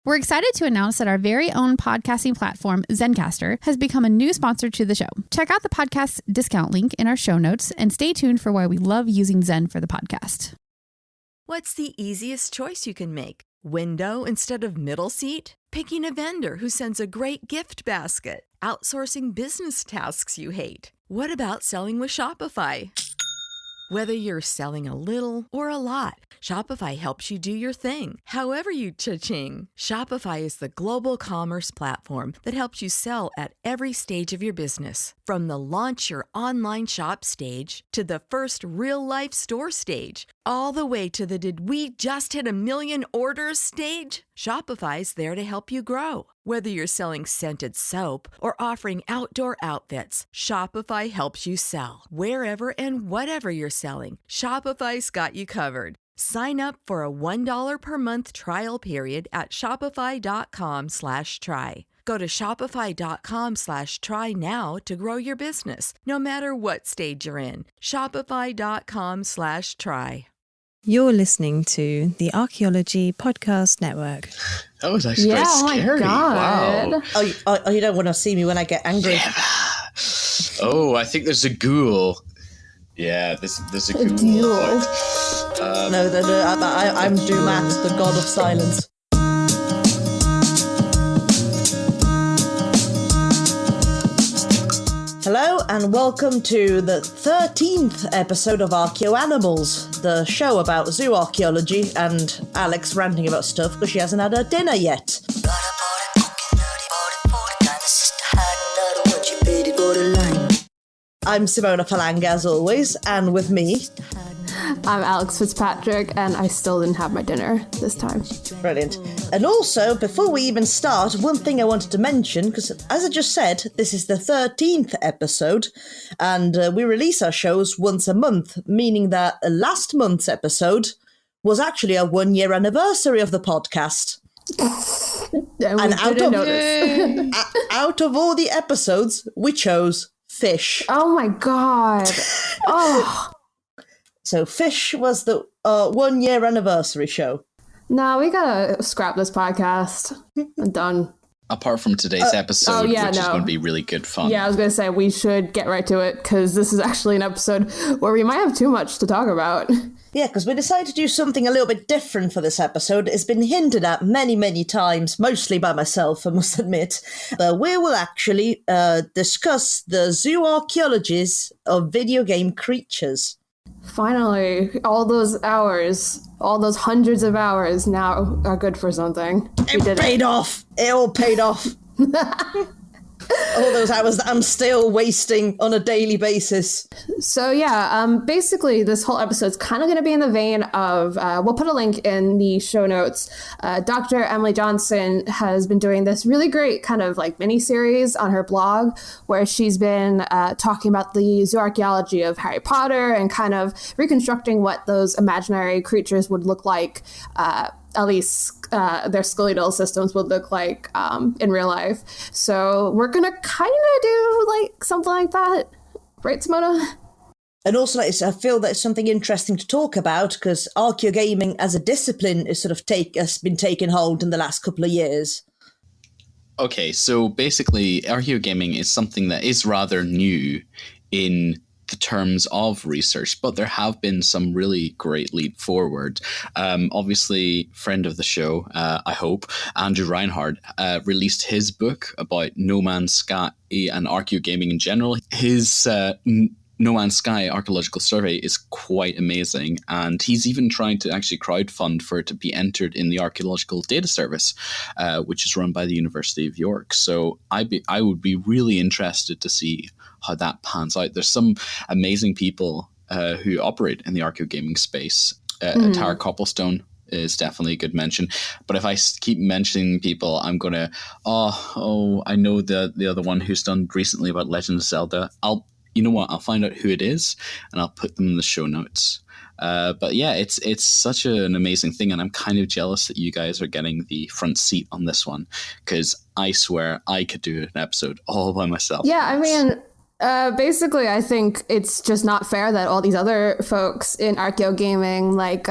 We're excited to announce that our very own podcasting platform, Zencastr, has become a new sponsor to the show. Check out the podcast's discount link in our show notes and stay tuned for why we love using Zen for the podcast. What's the easiest choice you can make? Window instead of middle seat? Picking a vendor who sends a great gift basket? Outsourcing business tasks you hate? What about selling with Shopify? Whether you're selling a little or a lot, Shopify helps you do your thing, however you cha-ching. Shopify is the global commerce platform that helps you sell at every stage of your business. From the launch your online shop stage to the first real-life store stage, all the way to the did we just hit a million orders stage. Shopify's there to help you grow. Whether you're selling scented soap or offering outdoor outfits, Shopify helps you sell. Wherever and whatever you're selling, Shopify's got you covered. Sign up for a $1 per month trial period at shopify.com/try. Go to shopify.com/try now to grow your business, no matter what stage you're in. Shopify.com/try. You're listening to the Archaeology Podcast Network. That was actually quite scary. Wow. Oh, you don't want to see me when I get angry. Yeah. Oh, I think there's a ghoul. Yeah, there's a ghoul. No, I'm Dumat, the god of silence. Hello and welcome to the 13th episode of Archaeoanimals, the show about zooarchaeology and Alex ranting about stuff because she hasn't had her dinner yet. I'm Simona Palanga as always, and with me... I'm Alex Fitzpatrick, and I still didn't have my dinner this time. Brilliant. And also, before we even start, one thing I wanted to mention, because as I just said, this is the 13th episode, and we release our shows once a month, meaning that last month's episode was actually a 1-year anniversary of the podcast. And out of all the episodes, we chose Fish. Oh my god. Oh. So Fish was the 1-year anniversary show. No, we gotta scrap this podcast. I'm done. Apart from today's episode, which is going to be really good fun. Yeah, I was going to say we should get right to it because this is actually an episode where we might have too much to talk about. Yeah, because we decided to do something a little bit different for this episode. It's been hinted at many, many times, mostly by myself, I must admit. But we will actually discuss the zooarchaeologies of video game creatures. Finally, all those hours, all those hundreds of hours now are good for something. It paid off. It all paid off. All those hours that I'm still wasting on a daily basis. So basically this whole episode is kind of going to be in the vein of, we'll put a link in the show notes. Dr. Emily Johnson has been doing this really great kind of like mini-series on her blog where she's been talking about the zooarchaeology of Harry Potter and kind of reconstructing what those imaginary creatures would look like, at least their skeletal systems would look like in real life. So we're going to kind of do like something like that. Right, Simona? And also, I feel that it's something interesting to talk about because archaeogaming as a discipline is sort of has been taken hold in the last couple of years. Okay, so basically, archaeogaming is something that is rather new in the terms of research, but there have been some really great leap forward. Obviously, friend of the show, I hope, Andrew Reinhardt, released his book about No Man's Sky and archaeogaming in general. His No Man's Sky Archaeological Survey is quite amazing, and he's even trying to actually crowdfund for it to be entered in the Archaeological Data Service, which is run by the University of York. So I would be really interested to see how that pans out. There's some amazing people who operate in the archaeogaming space. Tara Copplestone is definitely a good mention. But if I keep mentioning people, I'm going to, I know the other one who's done recently about Legend of Zelda. You know what? I'll find out who it is and I'll put them in the show notes. But yeah, it's such an amazing thing, and I'm kind of jealous that you guys are getting the front seat on this one, because I swear I could do an episode all by myself. Yeah, I mean, basically, I think it's just not fair that all these other folks in archaeogaming, like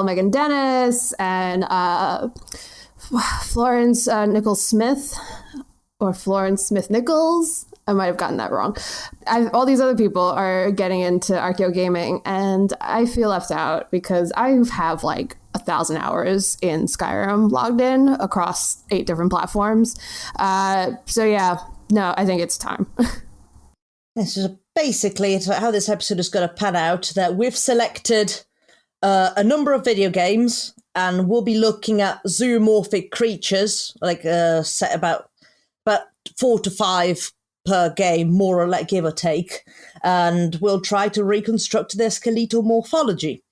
Megan Dennis and Florence Nichols Smith, or Florence Smith Nichols. I might have gotten that wrong. All these other people are getting into archaeogaming, and I feel left out because I have like 1,000 hours in Skyrim logged in across 8 different platforms. So yeah, no, I think it's time. This is basically how this episode is going to pan out, that we've selected a number of video games, and we'll be looking at zoomorphic creatures, like set about 4 to 5 per game, more or less, give or take, and we'll try to reconstruct their skeletal morphology.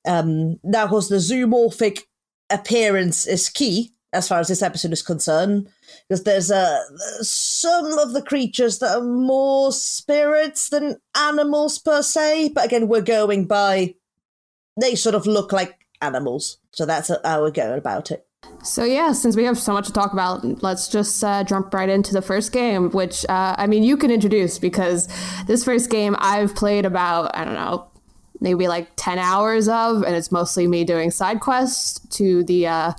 Now, of course, the zoomorphic appearance is key as far as this episode is concerned, because there's some of the creatures that are more spirits than animals per se, but again, we're going by, they sort of look like animals, so that's how we're going about it. So yeah, since we have so much to talk about, let's just jump right into the first game, which, I mean, you can introduce, because this first game I've played about, I don't know, maybe like 10 hours of, and it's mostly me doing side quests to the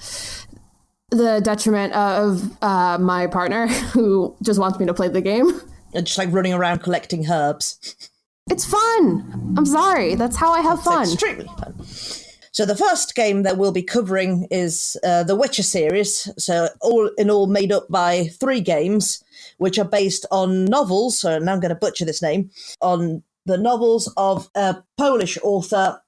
detriment of my partner, who just wants me to play the game. And just like running around collecting herbs. It's fun. I'm sorry. That's how I have fun. Extremely fun. So the first game that we'll be covering is the Witcher series. So all in all made up by 3 games, which are based on novels. So now I'm going to butcher this name. On the novels of Polish author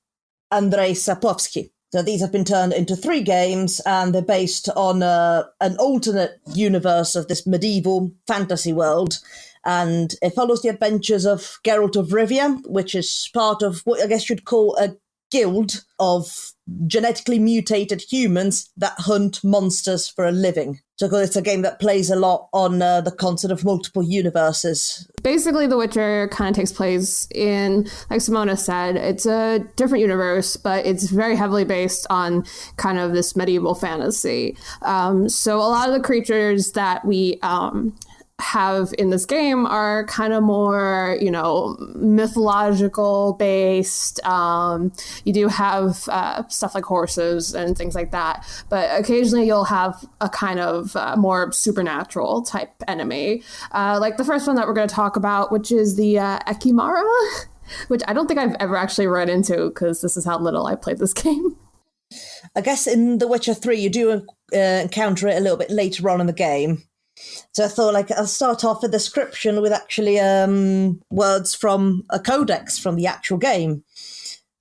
Andrzej Sapkowski. So these have been turned into 3 games, and they're based on an alternate universe of this medieval fantasy world. And it follows the adventures of Geralt of Rivia, which is part of what I guess you'd call a guild of genetically mutated humans that hunt monsters for a living. So it's a game that plays a lot on the concept of multiple universes. Basically, The Witcher kind of takes place in, like Simona said, it's a different universe, but it's very heavily based on kind of this medieval fantasy. So a lot of the creatures that we have in this game are kind of more, you know, mythological based. You do have stuff like horses and things like that, but occasionally you'll have a kind of more supernatural type enemy, like the first one that we're going to talk about, which is the Ekimara, which I don't think I've ever actually run into, because this is how little I played this game. I guess in The Witcher 3 you do encounter it a little bit later on in the game. So I thought, like, I'll start off a description with actually words from a codex from the actual game.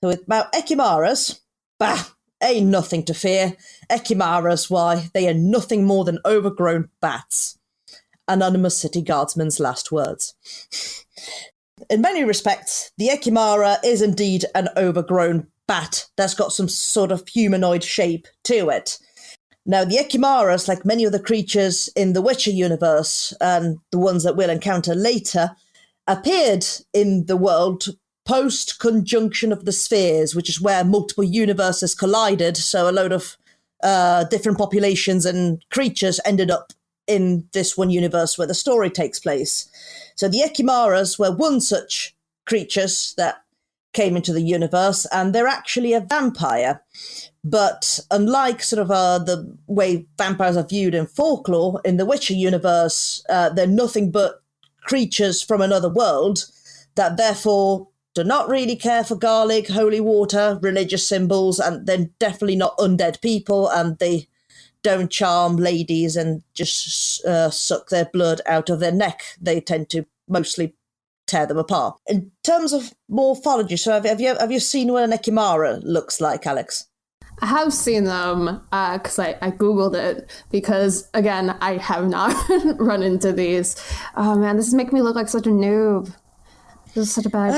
So it's about Ekimaras. Bah, ain't nothing to fear. Ekimaras, why, they are nothing more than overgrown bats. Anonymous city guardsman's last words. In many respects, the Ekimara is indeed an overgrown bat that's got some sort of humanoid shape to it. Now, the Ekimaras, like many of the creatures in the Witcher universe, and the ones that we'll encounter later, appeared in the world post-conjunction of the spheres, which is where multiple universes collided, so a load of different populations and creatures ended up in this one universe where the story takes place. So the Ekimaras were one such creatures that came into the universe, and they're actually a vampire. But unlike sort of the way vampires are viewed in folklore, in the Witcher universe, they're nothing but creatures from another world that therefore do not really care for garlic, holy water, religious symbols, and they're definitely not undead people, and they don't charm ladies and just suck their blood out of their neck. They tend to mostly tear them apart. In terms of morphology, so have you seen what an Ekimara looks like, Alex? I have seen them because I Googled it, because, again, I have not run into these. Oh, man, this is making me look like such a noob. This is such a bad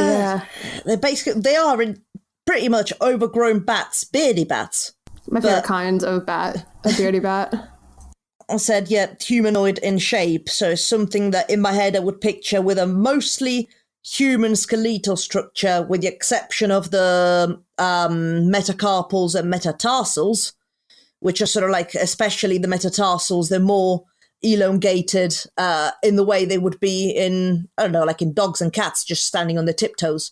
idea. They are in pretty much overgrown bats, beardy bats. My favorite kind of bat, a beardy bat. I said, yeah, humanoid in shape, so something that in my head I would picture with a mostly human skeletal structure, with the exception of the metacarpals and metatarsals, which are sort of like, especially the metatarsals, they're more elongated in the way they would be in, I don't know, like in dogs and cats, just standing on their tiptoes,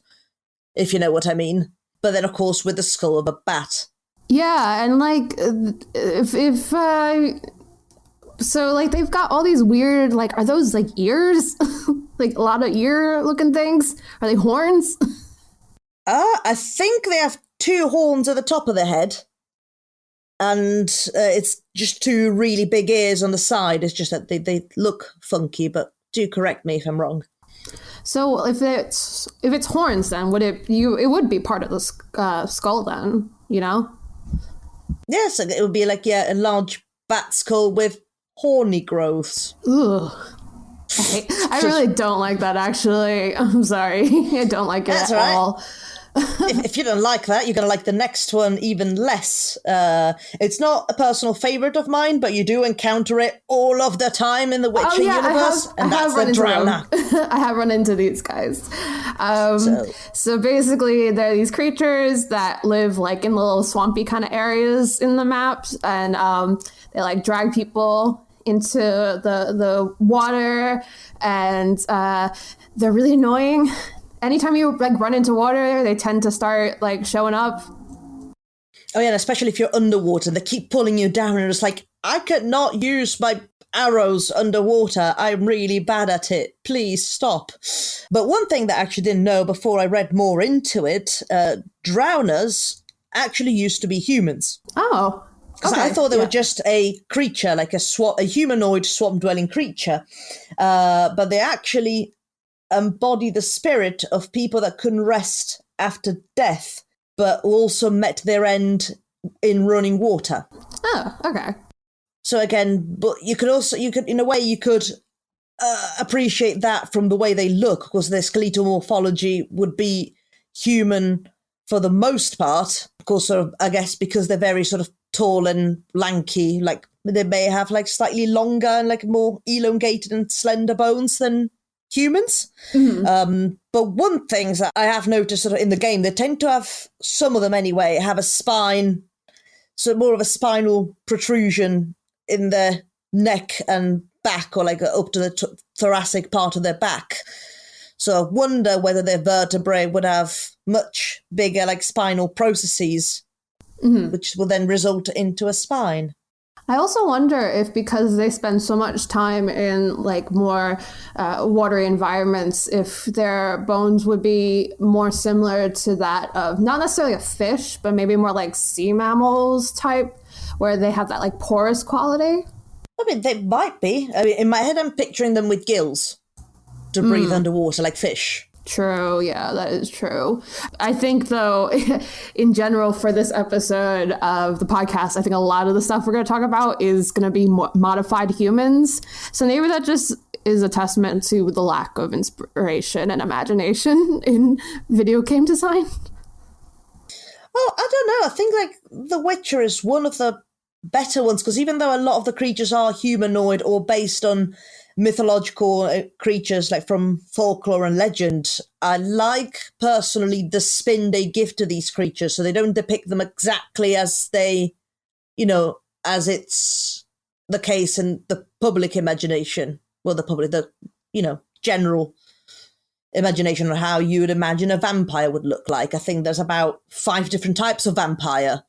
if you know what I mean. But then, of course, with the skull of a bat. Yeah, and like if so like they've got all these weird like are those like ears? Like a lot of ear looking things? Are they horns? I think they have 2 horns at the top of the head, and it's just 2 really big ears on the side. It's just that they look funky, but do correct me if I'm wrong. So if it's horns, then it would be part of the skull then, you know? Yes, it would be like a large bat skull with horny growths. Ugh. I really don't like that, actually. I'm sorry. I don't like it That's at right. all. If you don't like that, you're going to like the next one even less. It's not a personal favorite of mine, but you do encounter it all of the time in the Witcher universe, and that's the Drowner. I have run into these guys. So basically, they're these creatures that live like in little swampy kind of areas in the maps, and they like drag people into the water, and they're really annoying. Anytime you like run into water, they tend to start like showing up. Oh yeah, and especially if you're underwater, they keep pulling you down, and it's like, I could not use my arrows underwater. I'm really bad at it. Please stop. But one thing that I actually didn't know before I read more into it, drowners actually used to be humans. Oh. Because I thought they were just a creature, like a humanoid swamp-dwelling creature. But they actually embody the spirit of people that couldn't rest after death, but also met their end in running water. Oh, okay. So again, but you could in a way, you could appreciate that from the way they look, because their skeletal morphology would be human for the most part. Of course, I guess because they're very sort of tall and lanky, like they may have like slightly longer and like more elongated and slender bones than humans. Mm-hmm. But one thing that I have noticed sort of in the game, they tend to have, some of them anyway, have a spine, so more of a spinal protrusion in their neck and back, or like up to the thoracic part of their back. So I wonder whether their vertebrae would have much bigger like spinal processes, which will then result into a spine. I also wonder if, because they spend so much time in like more watery environments, if their bones would be more similar to that of not necessarily a fish, but maybe more like sea mammals type, where they have that like porous quality. I mean, they might be. I mean, in my head, I'm picturing them with gills to breathe underwater like fish. True. Yeah, that is true. I think, though, in general, for this episode of the podcast, I think a lot of the stuff we're going to talk about is going to be modified humans. So maybe that just is a testament to the lack of inspiration and imagination in video game design. Oh, I don't know. I think like The Witcher is one of the better ones, because even though a lot of the creatures are humanoid or based on mythological creatures like from folklore and legend, I like personally the spin they give to these creatures, so they don't depict them exactly as they, as it's the case in the public imagination. Well, the general imagination on how you would imagine a vampire would look like. I think there's about 5 different types of vampire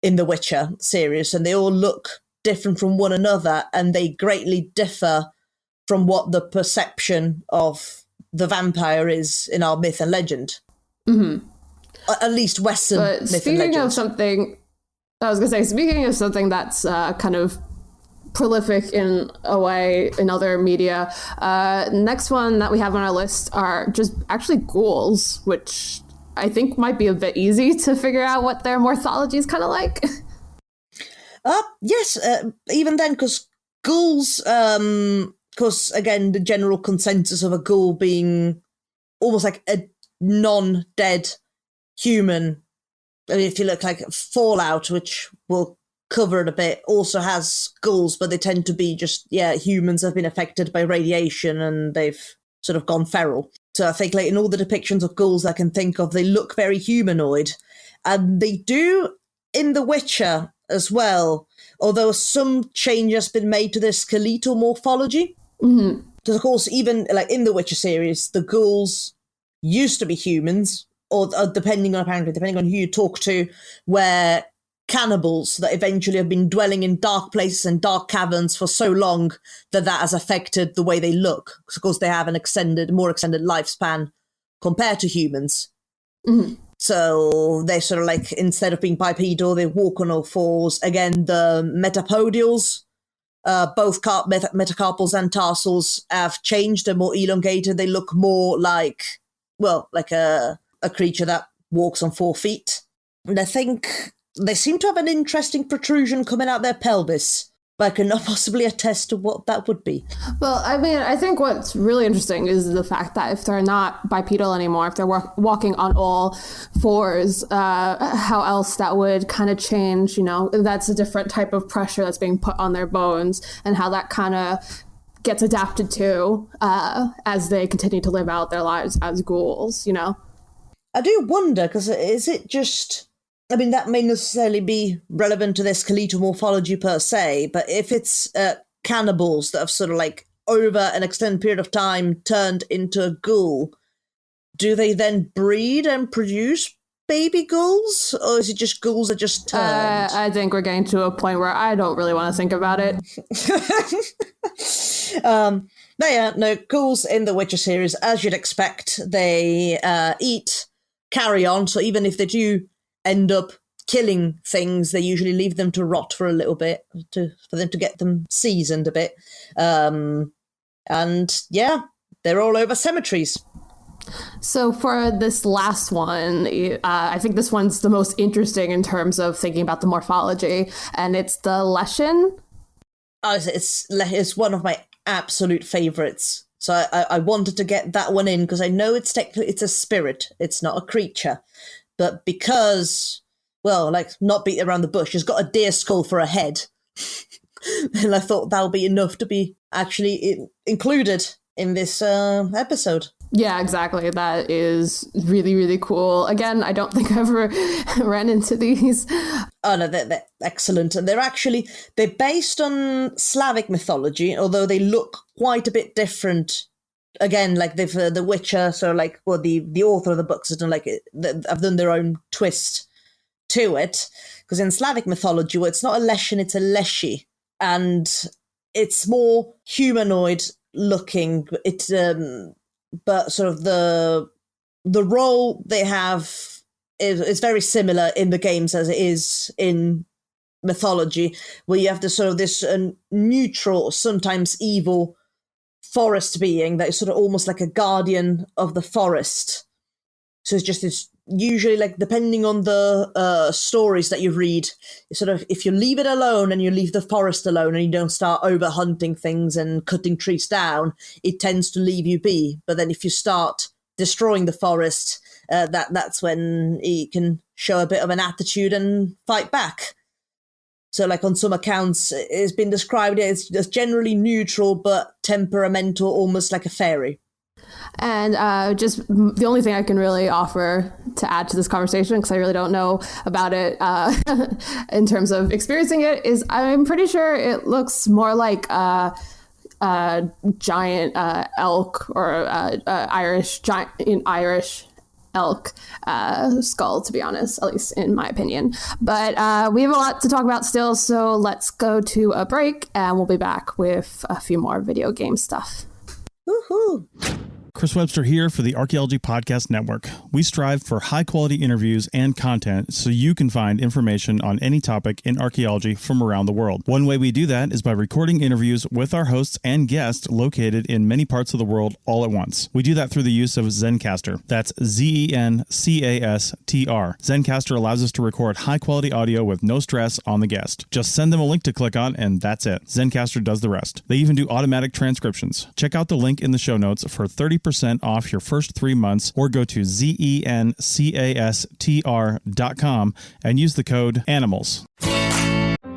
in the Witcher series, and they all look different from one another, and they greatly differ from what the perception of the vampire is in our myth and legend. Mm-hmm. At least Western myth and legend. Speaking of something that's kind of prolific in a way in other media, next one that we have on our list are just actually ghouls, which I think might be a bit easy to figure out what their morphology is kind of like. Yes, even then, because ghouls... Because, again, the general consensus of a ghoul being almost like a non-dead human. I mean, if you look like Fallout, which we'll cover it a bit, also has ghouls, but they tend to be just, humans have been affected by radiation and they've sort of gone feral. So I think like in all the depictions of ghouls I can think of, they look very humanoid. And they do in The Witcher as well, although some change has been made to their skeletal morphology. Mm-hmm. Because, of course, even like in the Witcher series, the ghouls used to be humans, or depending on who you talk to, where cannibals that eventually have been dwelling in dark places and dark caverns for so long that has affected the way they look. Because, of course, they have more extended lifespan compared to humans. Mm-hmm. So they sort of like, instead of being bipedal, they walk on all fours. Again, the metapodials, both metacarpals and tarsals have changed. They're more elongated. They look more like a creature that walks on 4 feet. And I think they seem to have an interesting protrusion coming out their pelvis, but I cannot possibly attest to what that would be. Well, I mean, I think what's really interesting is the fact that if they're not bipedal anymore, if they're walking on all fours, how else that would kind of change, that's a different type of pressure that's being put on their bones, and how that kind of gets adapted to as they continue to live out their lives as ghouls, I do wonder, because is it just... I mean, that may necessarily be relevant to their skeletal morphology per se, but if it's cannibals that have sort of like over an extended period of time turned into a ghoul, do they then breed and produce baby ghouls? Or is it just ghouls that just turned? I think we're getting to a point where I don't really want to think about it. Ghouls in the Witcher series, as you'd expect, they eat carrion, so even if they do end up killing things, they usually leave them to rot for a little bit for them to get them seasoned a bit. And yeah, they're all over cemeteries. So for this last one, I think this one's the most interesting in terms of thinking about the morphology, and it's the Leshen. Oh, it's one of my absolute favorites. So I wanted to get that one in because I know it's a spirit, it's not a creature. But because, not beat around the bush, it's got a deer skull for a head. And I thought that would be enough to be actually included in this episode. Yeah, exactly. That is really, really cool. Again, I don't think I've ever ran into these. Oh, no, they're excellent. And they're based on Slavic mythology, although they look quite a bit different. Again, like The Witcher, so the author of the books has done I've done their own twist to it. Because in Slavic mythology, it's not a Leshen, it's a Leshy. And it's more humanoid looking. But sort of the role they have is very similar in the games as it is in mythology, where you have this neutral, sometimes evil forest being that is sort of almost like a guardian of the forest. So it's usually depending on the stories that you read, sort of if you leave it alone and you leave the forest alone and you don't start over hunting things and cutting trees down, it tends to leave you be. But then if you start destroying the forest, that's when it can show a bit of an attitude and fight back. So on some accounts, it's been described as generally neutral but temperamental, almost like a fairy. And just the only thing I can really offer to add to this conversation, because I really don't know about it in terms of experiencing it, is I'm pretty sure it looks more like a giant elk or Irish elk skull, to be honest, at least in my opinion. But we have a lot to talk about still, so let's go to a break and we'll be back with a few more video game stuff. Woohoo! Chris Webster here for the Archaeology Podcast Network. We strive for high-quality interviews and content so you can find information on any topic in archaeology from around the world. One way we do that is by recording interviews with our hosts and guests located in many parts of the world all at once. We do that through the use of Zencastr. That's Zencastr. Zencastr allows us to record high-quality audio with no stress on the guest. Just send them a link to click on, and that's it. Zencastr does the rest. They even do automatic transcriptions. Check out the link in the show notes for 30% off your first 3 months, or go to zencastr.com and use the code ANIMALS.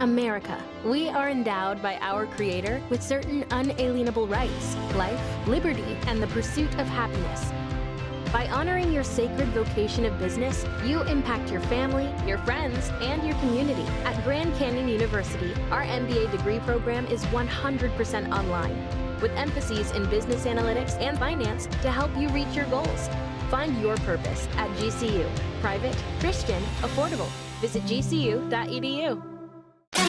America. We are endowed by our Creator with certain unalienable rights: life, liberty, and the pursuit of happiness. By honoring your sacred vocation of business, you impact your family, your friends, and your community. At Grand Canyon University, our MBA degree program is 100% online, with emphases in business analytics and finance to help you reach your goals. Find your purpose at GCU. Private, Christian, affordable. Visit gcu.edu.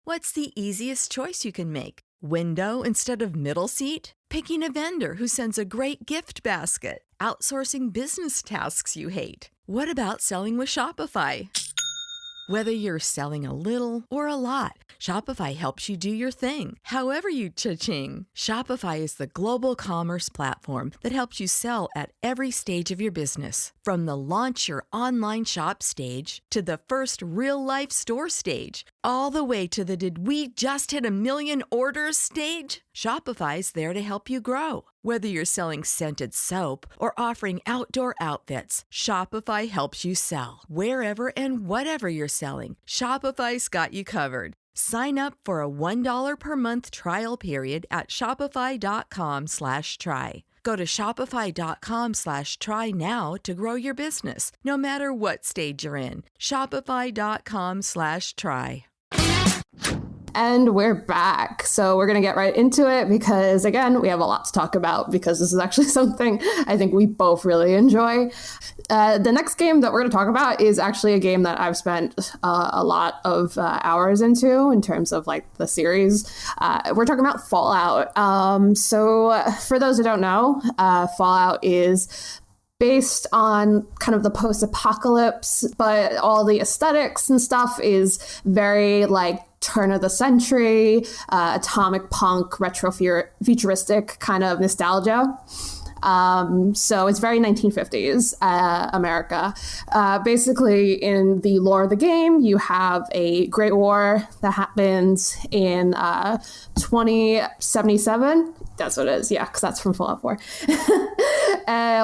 What's the easiest choice you can make? Window instead of middle seat? Picking a vendor who sends a great gift basket? Outsourcing business tasks you hate? What about selling with Shopify? Whether you're selling a little or a lot, Shopify helps you do your thing, however you cha-ching. Shopify is the global commerce platform that helps you sell at every stage of your business. From the launch your online shop stage to the first real-life store stage, all the way to the did we just hit a million orders stage. Shopify's there to help you grow. Whether you're selling scented soap or offering outdoor outfits, Shopify helps you sell. Wherever and whatever you're selling, Shopify's got you covered. Sign up for a $1 per month trial period at shopify.com/try. Go to shopify.com/try now to grow your business, no matter what stage you're in. Shopify.com/try. And we're back. So we're going to get right into it because, again, we have a lot to talk about because this is actually something I think we both really enjoy. The next game that we're going to talk about is actually a game that I've spent a lot of hours into in terms of like the series. We're talking about Fallout. So for those who don't know, Fallout is based on kind of the post-apocalypse, but all the aesthetics and stuff is very like turn of the century, atomic punk, retro futuristic kind of nostalgia. So it's very 1950s America. Basically, in the lore of the game, you have a Great War that happens in 2077. That's what it is, yeah, because that's from Fallout 4.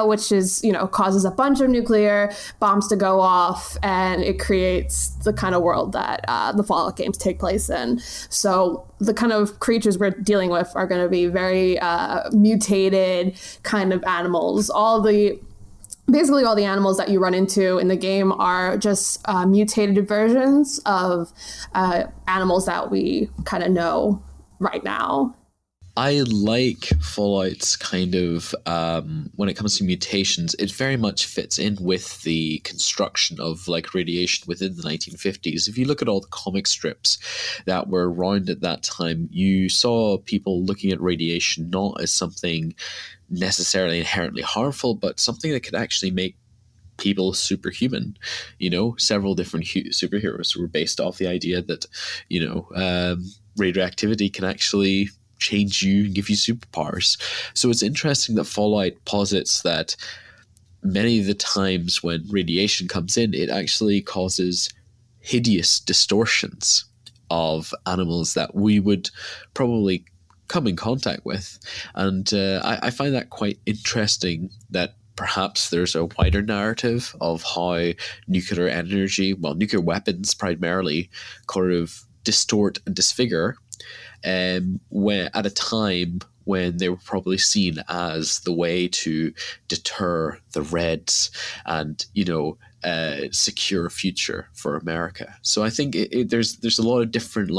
Which is, causes a bunch of nuclear bombs to go off, and it creates the kind of world that the Fallout games take place in. So the kind of creatures we're dealing with are going to be very mutated kind of animals. Basically all the animals that you run into in the game are just mutated versions of animals that we kind of know right now. I like Fallout's kind of, when it comes to mutations, it very much fits in with the construction of like radiation within the 1950s. If you look at all the comic strips that were around at that time, you saw people looking at radiation not as something necessarily inherently harmful, but something that could actually make people superhuman. Several different superheroes were based off the idea that, radioactivity can actually change you and give you superpowers. So it's interesting that Fallout posits that many of the times when radiation comes in, it actually causes hideous distortions of animals that we would probably come in contact with. And I find that quite interesting that perhaps there's a wider narrative of how nuclear weapons primarily kind of distort and disfigure when at a time when they were probably seen as the way to deter the Reds and secure a future for America. So I think there's a lot of different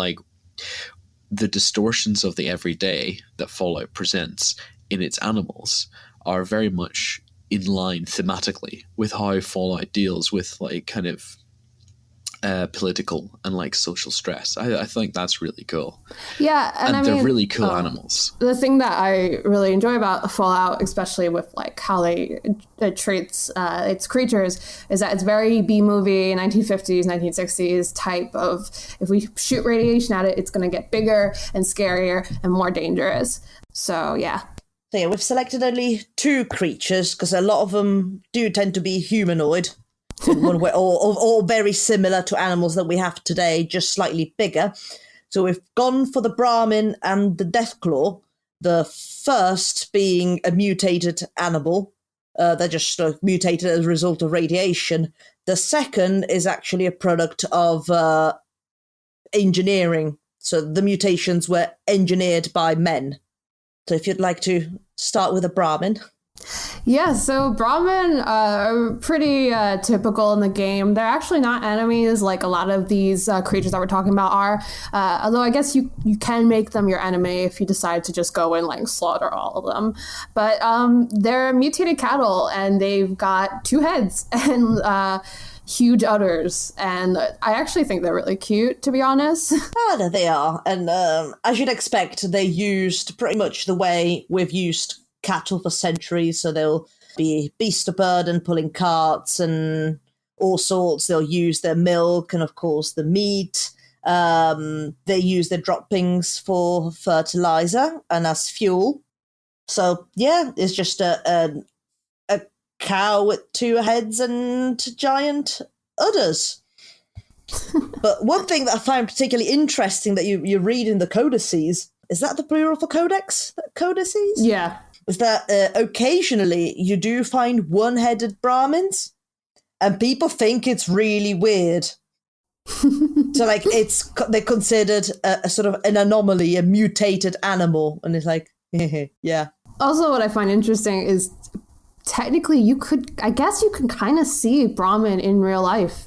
the distortions of the everyday that Fallout presents in its animals are very much in line thematically with how Fallout deals with kind of political and social stress. I think that's really cool. Yeah, and they're really cool animals. The thing that I really enjoy about Fallout, especially with how it treats its creatures, is that it's very B-movie, 1950s, 1960s type of, if we shoot radiation at it, it's going to get bigger and scarier and more dangerous. So yeah. So yeah, we've selected only 2 creatures because a lot of them do tend to be humanoid. In one way, or very similar to animals that we have today, just slightly bigger. So we've gone for the Brahmin and the Deathclaw, the first being a mutated animal. They're just mutated as a result of radiation. The second is actually a product of engineering. So the mutations were engineered by men. So if you'd like to start with a Brahmin. Yeah, so Brahmin are pretty typical in the game. They're actually not enemies like a lot of these creatures that we're talking about are. Although I guess you can make them your enemy if you decide to just go and slaughter all of them. But they're mutated cattle and they've got 2 heads. And huge udders, and I actually think they're really cute, to be honest. Oh, no, they are. And as you'd expect, they used pretty much the way we've used cattle for centuries. So they'll be beast of burden, pulling carts and all sorts. They'll use their milk and, of course, the meat. They use their droppings for fertilizer and as fuel. So, yeah, it's just a cow with 2 heads and giant udders. But one thing that I find particularly interesting that you read in the codices, is that the plural for codex? Codices? Yeah. Is that occasionally you do find one-headed Brahmins, and people think it's really weird. So, like, they're considered a sort of an anomaly, a mutated animal, and it's like, yeah. Also, what I find interesting is technically you can kind of see Brahmin in real life.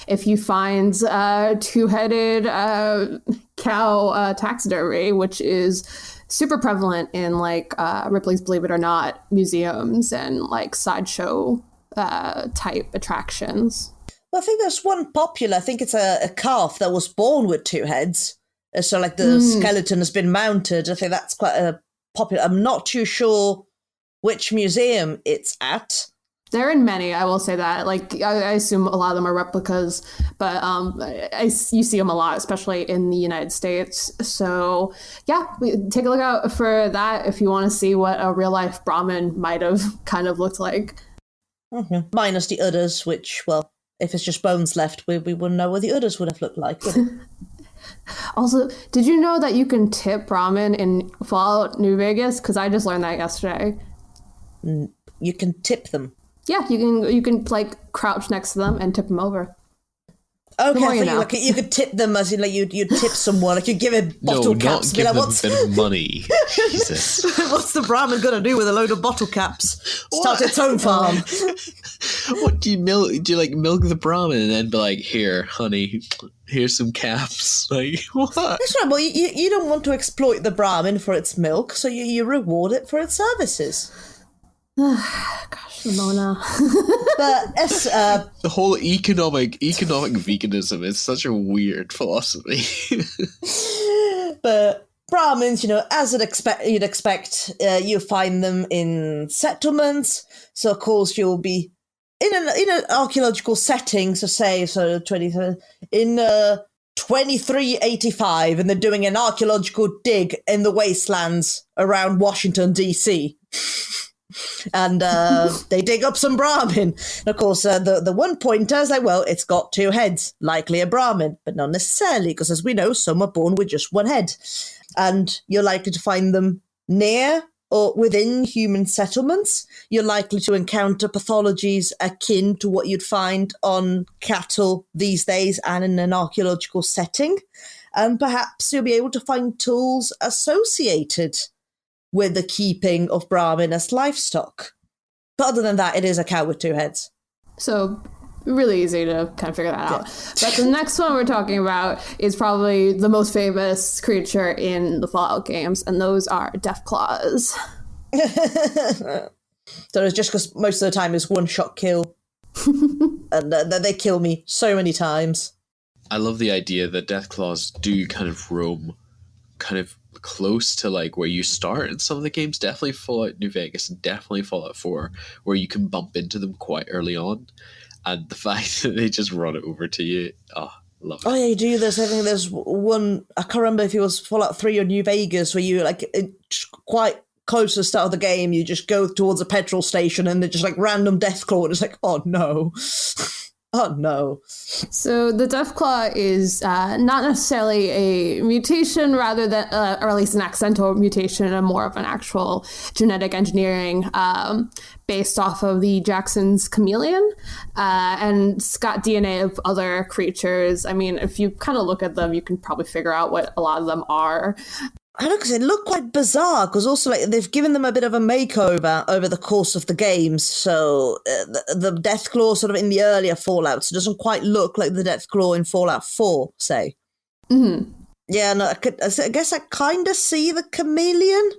If you find 2-headed cow taxidermy, which is super prevalent in like Ripley's Believe It or Not museums and like sideshow type attractions. Well, I think there's one popular. I think it's a calf that was born with 2 heads. So like the skeleton has been mounted. I think that's quite a popular. I'm not too sure which museum it's at. They're in many, I will say that. Like, I assume a lot of them are replicas, but you see them a lot, especially in the United States. So, yeah, take a look out for that if you want to see what a real-life Brahmin might have kind of looked like. Mm-hmm. Minus the udders, which, well, if it's just bones left, we wouldn't know what the udders would have looked like. Also, did you know that you can tip Brahmin in Fallout New Vegas? Because I just learned that yesterday. You can tip them? Yeah, you can like crouch next to them and tip them over. Okay, I thought you could tip them as in like you'd tip someone, like you'd give a bottle caps. No, not give them a bit of money. Jesus. What's the Brahmin gonna do with a load of bottle caps? Start its own farm. What do you milk? Do you like milk the Brahmin and then be like, here, honey, here's some caps? Like, what? That's right. Well, you don't want to exploit the Brahmin for its milk, so you reward it for its services. Gosh, Simona. But the whole economic veganism is such a weird philosophy. But Brahmins, as you'd expect, you find them in settlements. So of course you'll be in an archaeological setting. So say in 2385, and they're doing an archaeological dig in the wastelands around Washington D.C. And they dig up some Brahmin. And of course, the one pointer is like, well, it's got 2 heads, likely a Brahmin, but not necessarily, because as we know, some are born with just 1 head. And you're likely to find them near or within human settlements. You're likely to encounter pathologies akin to what you'd find on cattle these days and in an archaeological setting. And perhaps you'll be able to find tools associated with the keeping of Brahmin as livestock. But other than that, it is a cow with 2 heads. So really easy to kind of figure that out. But the next one we're talking about is probably the most famous creature in the Fallout games, and those are Deathclaws. So it's just because most of the time it's one-shot kill. And they kill me so many times. I love the idea that Deathclaws do kind of roam kind of close to like where you start in some of the games. Definitely Fallout New Vegas and definitely Fallout 4, where you can bump into them quite early on. And the fact that they just run it over to you, love it. Oh yeah, you do. I think there's one, I can't remember if it was Fallout 3 or New Vegas, where you like quite close to the start of the game, you just go towards a petrol station and they're just like random Deathclaw, and it's like, oh no. Oh no. So the Deathclaw is not necessarily a mutation, rather than, or at least an accidental mutation, and more of an actual genetic engineering based off of the Jackson's chameleon, and it's got DNA of other creatures. I mean, if you kind of look at them, you can probably figure out what a lot of them are. I know, because they look quite bizarre, because also like they've given them a bit of a makeover over the course of the games. So the Deathclaw sort of in the earlier Fallouts doesn't quite look like the Deathclaw in Fallout 4, say. Mm-hmm. Yeah, no, I guess I kind of see the chameleon,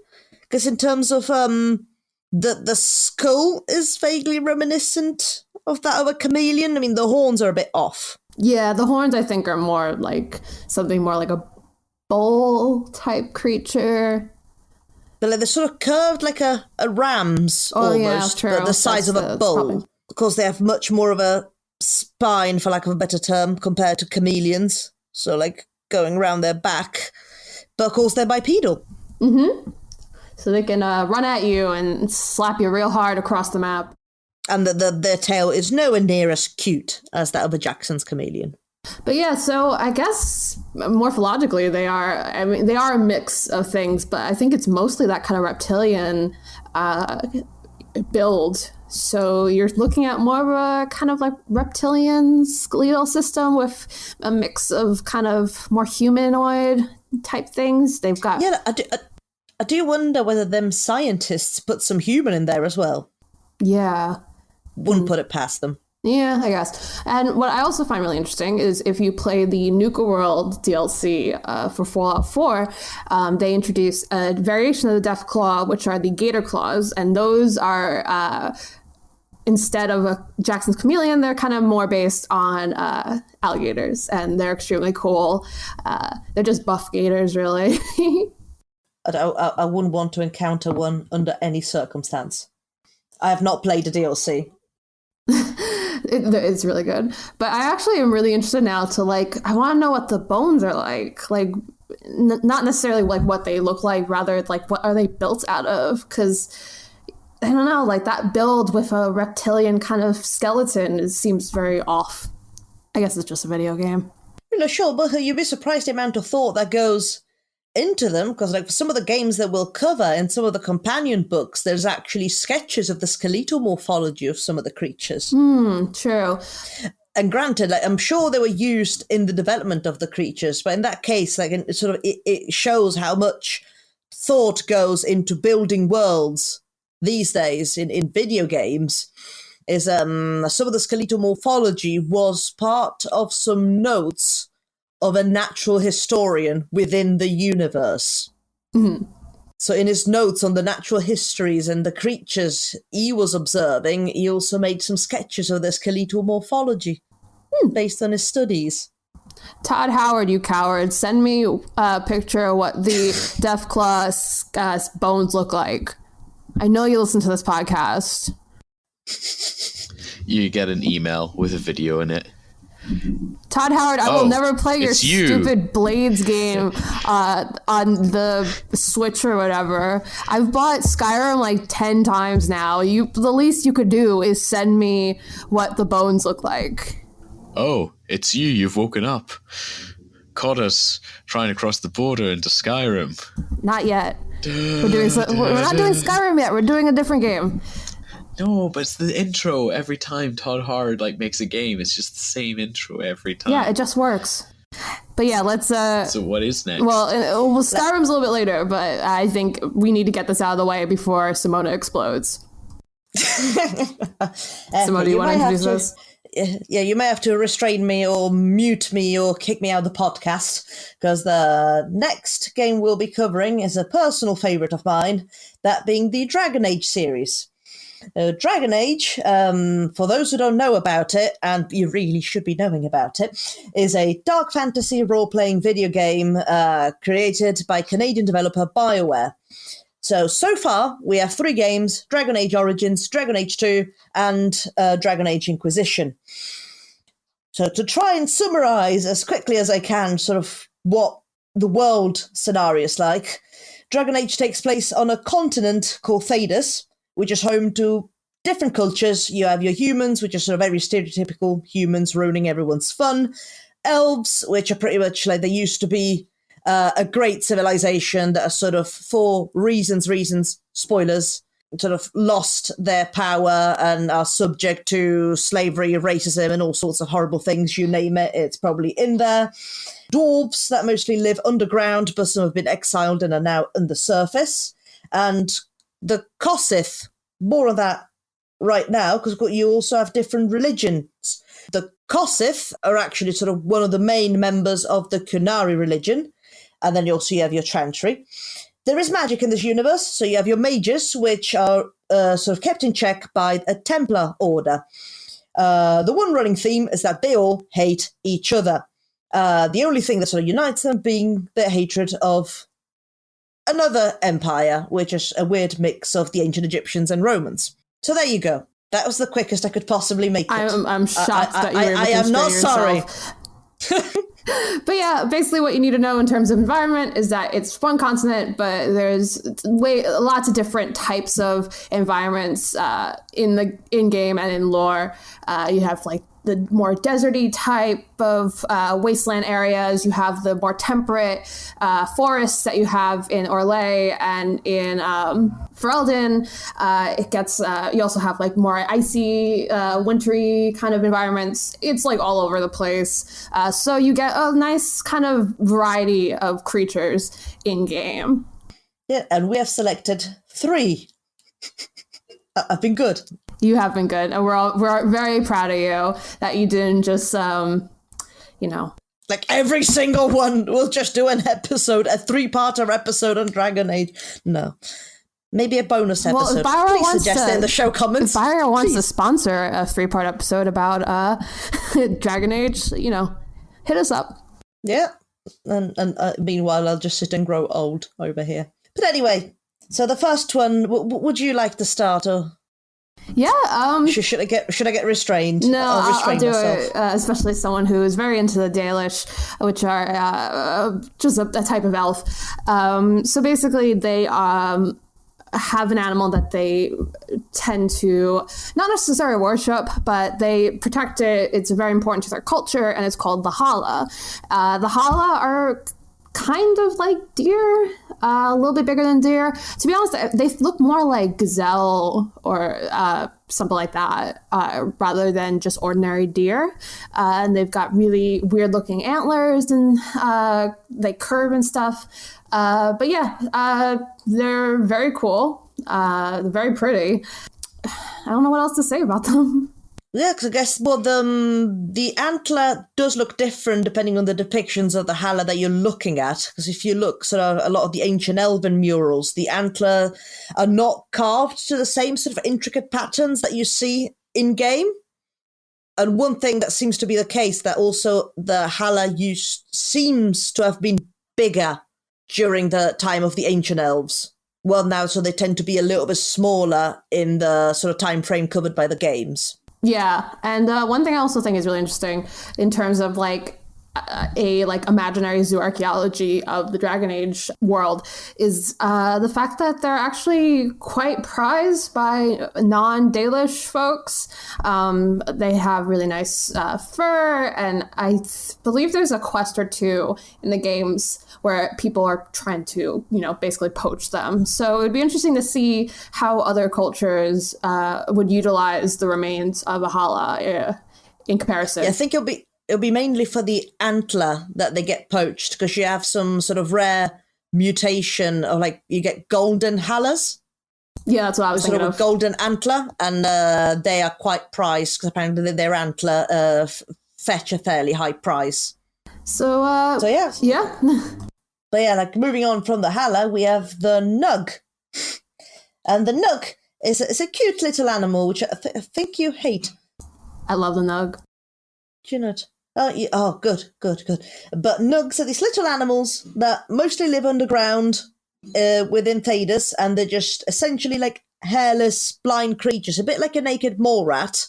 because in terms of the skull is vaguely reminiscent of that of a chameleon? I mean, the horns are a bit off. Yeah, the horns, I think, are more like something more like a bull-type creature. They're sort of curved like a ram's almost, true. The size of a bull. Probably. Of course, they have much more of a spine, for lack of a better term, compared to chameleons. So, like, going around their back. But, of course, they're bipedal. Mm-hmm. So they can run at you and slap you real hard across the map. And their tail is nowhere near as cute as that of a Jackson's chameleon. But yeah, so I guess morphologically they are a mix of things, but I think it's mostly that kind of reptilian build. So you're looking at more of a kind of like reptilian skeletal system with a mix of kind of more humanoid type things. They've got... Yeah, I do wonder whether them scientists put some human in there as well. Yeah. Wouldn't put it past them. Yeah, I guess. And what I also find really interesting is if you play the Nuka World DLC for Fallout 4, they introduce a variation of the Death Claw, which are the Gator Claws. And those are, instead of a Jackson's Chameleon, they're kind of more based on alligators. And they're extremely cool. They're just buff gators, really. I wouldn't want to encounter one under any circumstance. I have not played a DLC. It's really good. But I actually am really interested now to I want to know what the bones are like. Not necessarily like what they look like, rather like what are they built out of? Because I don't know, like that build with a reptilian kind of skeleton seems very off. I guess it's just a video game. Sure, but you'd be surprised the amount of thought that goes into them, because for some of the games that we'll cover in some of the companion books, there's actually sketches of the skeletal morphology of some of the creatures. True. And granted, I'm sure they were used in the development of the creatures, but in that case, it shows how much thought goes into building worlds these days in video games. Is some of the skeletal morphology was part of some notes of a natural historian within the universe. Mm-hmm. So in his notes on the natural histories and the creatures he was observing, he also made some sketches of their skeletal morphology based on his studies. Todd Howard, you coward, send me a picture of what the Deathclaw bones look like. I know you listen to this podcast. You get an email with a video in it. Todd Howard, I will never play your stupid Blades game on the Switch or whatever. I've bought Skyrim 10 times now. The least you could do is send me what the bones look like. Oh, it's you. You've woken up. Caught us trying to cross the border into Skyrim. Not yet. We're not doing Skyrim yet. We're doing a different game. No, but it's the intro every time Todd Howard makes a game. It's just the same intro every time. Yeah, it just works. But yeah, let's... So what is next? Well, Skyrim's a little bit later, but I think we need to get this out of the way before Simona explodes. Simona, do you want to introduce this? Yeah, you may have to restrain me or mute me or kick me out of the podcast, because the next game we'll be covering is a personal favourite of mine, that being the Dragon Age series. Dragon Age, for those who don't know about it, and you really should be knowing about it, is a dark fantasy role-playing video game created by Canadian developer BioWare. So far, we have 3 games: Dragon Age Origins, Dragon Age 2, and Dragon Age Inquisition. So to try and summarize as quickly as I can sort of what the world scenario is like, Dragon Age takes place on a continent called Thedas, which is home to different cultures. You have your humans, which are sort of very stereotypical humans ruining everyone's fun. Elves, which are pretty much like they used to be a great civilization that are sort of, for reasons, spoilers, sort of lost their power and are subject to slavery, racism, and all sorts of horrible things. You name it, it's probably in there. Dwarves that mostly live underground, but some have been exiled and are now on the surface. And the Kossith, more of that right now, because you also have different religions. The Kossith are actually sort of one of the main members of the Kunari religion, and then you also have your Chantry. There is magic in this universe, so you have your mages, which are sort of kept in check by a Templar order. The one running theme is that they all hate each other. The only thing that sort of unites them being their hatred of another empire, which is a weird mix of the ancient Egyptians and Romans. So there you go. That was the quickest I could possibly make it. I'm shocked that you were able to I am not sorry. But yeah, basically what you need to know in terms of environment is that it's one continent, but there's lots of different types of environments in game and in lore. You have like the more deserty type of wasteland areas. You have the more temperate forests that you have in Orlais and in Ferelden. It gets you also have like more icy, wintry kind of environments. It's like all over the place. So you get a nice kind of variety of creatures in game. Yeah, and we have selected 3. I've been good. You have been good, and we're very proud of you that you didn't just, like every single one. We'll just do an episode, a 3-parter episode on Dragon Age. No, maybe a bonus episode. Well, if please suggest it in the show comments. If Byra wants to sponsor a 3-part episode about Dragon Age, hit us up. Yeah, and meanwhile, I'll just sit and grow old over here. But anyway, so the first one, would you like to start or? Yeah. Should I get restrained? No, I'll do myself. it. Especially someone who is very into the Dalish, which are just a type of elf. So basically, they have an animal that they tend to not necessarily worship, but they protect it. It's very important to their culture, and it's called the Hala. The Hala are kind of like deer, a little bit bigger than deer. To be honest, they look more like gazelle or something like that, rather than just ordinary deer. And they've got really weird looking antlers and they curve and stuff. But yeah, they're very cool. Very pretty. I don't know what else to say about them. Yeah, because I guess the antler does look different depending on the depictions of the Hala that you're looking at. Because if you look sort of a lot of the ancient elven murals, the antler are not carved to the same sort of intricate patterns that you see in game. And one thing that seems to be the case, that also the Hala seems to have been bigger during the time of the ancient elves. Well, now, so they tend to be a little bit smaller in the sort of time frame covered by the games. Yeah, and one thing I also think is really interesting in terms of like a imaginary zooarchaeology of the Dragon Age world is the fact that they're actually quite prized by non-Dalish folks. They have really nice fur, and I believe there's a quest or 2 in the games where people are trying to, basically poach them. So it would be interesting to see how other cultures would utilize the remains of a Hala in comparison. Yeah, I think it'll be mainly for the antler that they get poached, because you have some sort of rare mutation of like you get golden Halas. Yeah, that's what I was thinking of. A golden antler, and they are quite prized because apparently their antler fetch a fairly high price. So yeah. Yeah. But yeah, like moving on from the Hala, we have the Nug. And the Nug is a cute little animal, which I think you hate. I love the Nug. Do you not? Oh, good. But Nugs are these little animals that mostly live underground within Thedas, and they're just essentially like hairless, blind creatures, a bit like a naked mole rat,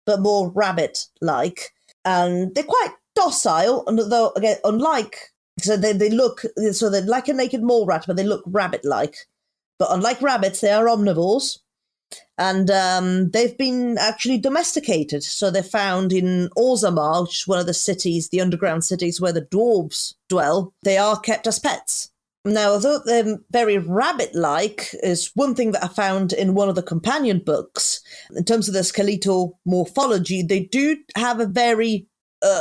but more rabbit-like. And they're quite docile, although, again, so they're like a naked mole rat, but they look rabbit-like. But unlike rabbits, they are omnivores. And they've been actually domesticated. So they're found in Orzammar, which is one of the cities, the underground cities where the dwarves dwell. They are kept as pets. Now, although they're very rabbit-like, is one thing that I found in one of the companion books. In terms of their skeletal morphology, they do have a very